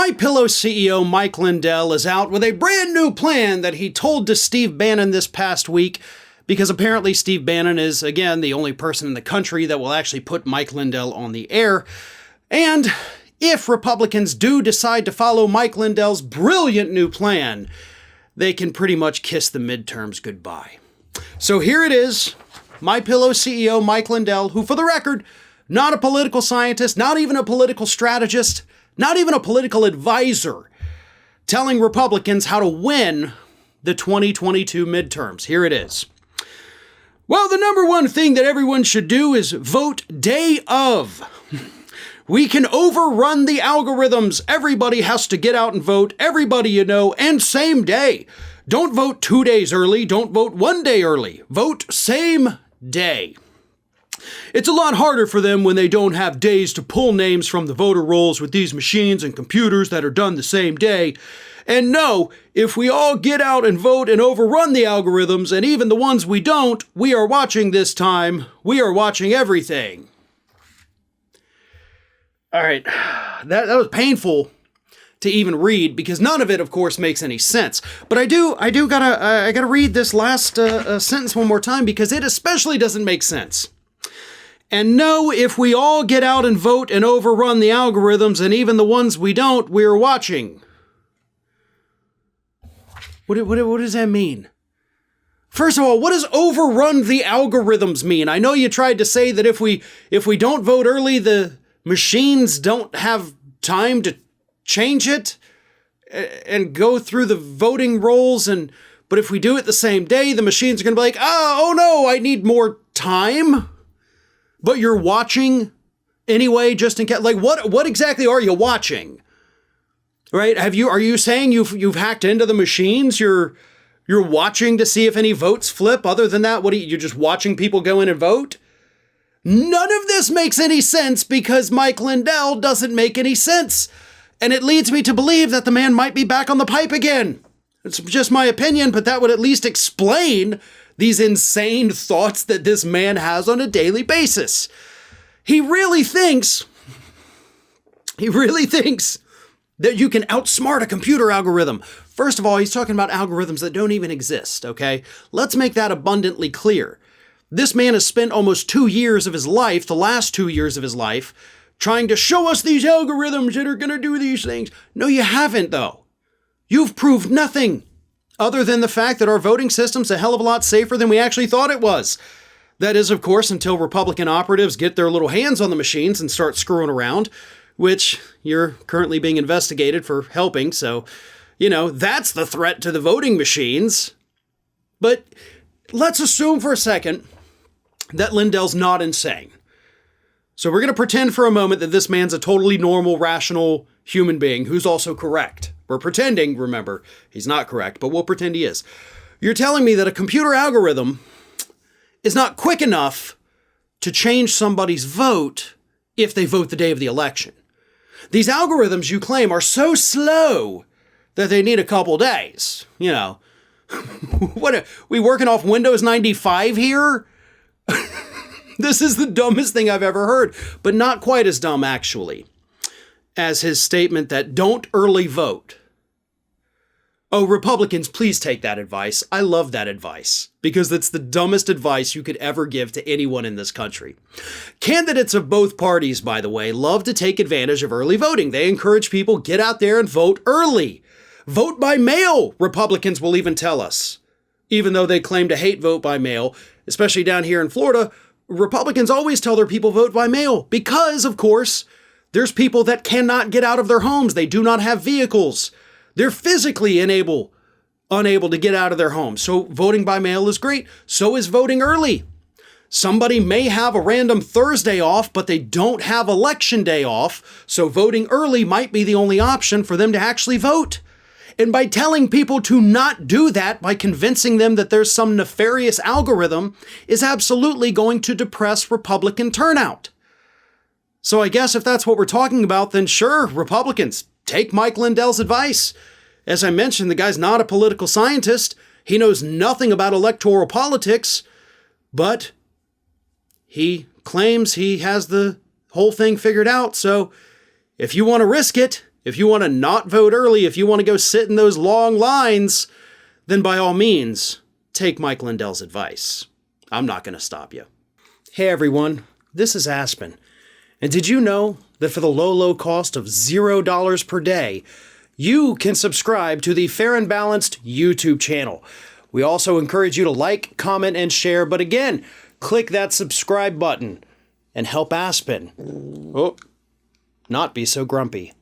MyPillow CEO Mike Lindell is out with a brand new plan that he told to Steve Bannon this past week, because apparently Steve Bannon is, again, the only person in the country that will actually put Mike Lindell on the air. And if Republicans do decide to follow Mike Lindell's brilliant new plan, they can pretty much kiss the midterms goodbye. So here it is, MyPillow CEO Mike Lindell, who, for the record, not a political scientist, not even a political strategist, not even a political advisor, telling Republicans how to win the 2022 midterms. Here it is. Well, the number one thing that everyone should do is vote day of. We can overrun the algorithms. Everybody has to get out and vote, everybody you know, and same day. Don't vote 2 days early, don't vote 1 day early. Vote same day. It's a lot harder for them when they don't have days to pull names from the voter rolls with these machines and computers that are done the same day. And no, if we all get out and vote and overrun the algorithms, and even the ones we don't, we are watching this time. We are watching everything. All right, that was painful to even read, because none of it, of course, makes any sense. But I gotta read this last sentence one more time, because it especially doesn't make sense. And no, if we all get out and vote and overrun the algorithms, and even the ones we don't, we're watching. What does that mean? First of all, what does overrun the algorithms mean? I know you tried to say that if we don't vote early, the machines don't have time to change it and go through the voting rolls, but if we do it the same day, the machines are going to be like, oh no, I need more time. But you're watching anyway, just in case. Like, what exactly are you watching? Right? Are you saying you've hacked into the machines? You're watching to see if any votes flip? Other than that, you're just watching people go in and vote? None of this makes any sense, because Mike Lindell doesn't make any sense. And it leads me to believe that the man might be back on the pipe again. It's just my opinion, but that would at least explain these insane thoughts that this man has on a daily basis. He really thinks that you can outsmart a computer algorithm. First of all, he's talking about algorithms that don't even exist, okay? Let's make that abundantly clear. This man has spent almost 2 years of his life, the last 2 years of his life, trying to show us these algorithms that are going to do these things. No, you haven't, though. You've proved nothing, other than the fact that our voting system's a hell of a lot safer than we actually thought it was. That is, of course, until Republican operatives get their little hands on the machines and start screwing around, which you're currently being investigated for helping. So, that's the threat to the voting machines. But let's assume for a second that Lindell's not insane. So we're going to pretend for a moment that this man's a totally normal, rational human being who's also correct. We're pretending, remember, he's not correct, but we'll pretend he is. You're telling me that a computer algorithm is not quick enough to change somebody's vote if they vote the day of the election. These algorithms, you claim, are so slow that they need a couple days. What are we working off Windows 95 here? This is the dumbest thing I've ever heard, but not quite as dumb, actually, as his statement that don't early vote. Oh, Republicans, please take that advice. I love that advice, because it's the dumbest advice you could ever give to anyone in this country. Candidates of both parties, by the way, love to take advantage of early voting. They encourage people, get out there and vote early. Vote by mail, Republicans will even tell us. Even though they claim to hate vote by mail, especially down here in Florida, Republicans always tell their people vote by mail because, of course, there's people that cannot get out of their homes. They do not have vehicles. They're physically unable to get out of their homes. So voting by mail is great. So is voting early. Somebody may have a random Thursday off, but they don't have election day off. So voting early might be the only option for them to actually vote. And by telling people to not do that, by convincing them that there's some nefarious algorithm, is absolutely going to depress Republican turnout. So I guess if that's what we're talking about, then sure, Republicans, take Mike Lindell's advice. As I mentioned, the guy's not a political scientist. He knows nothing about electoral politics, but he claims he has the whole thing figured out. So if you want to risk it, If you want to not vote early, if you want to go sit in those long lines, then by all means, take Mike Lindell's advice. I'm not going to stop you. Hey everyone, this is Aspen. And did you know that for the low cost of $0 per day, you can subscribe to the Fair and Balanced YouTube channel? We also encourage you to like, comment, and share, but again, click that subscribe button and help Aspen not be so grumpy.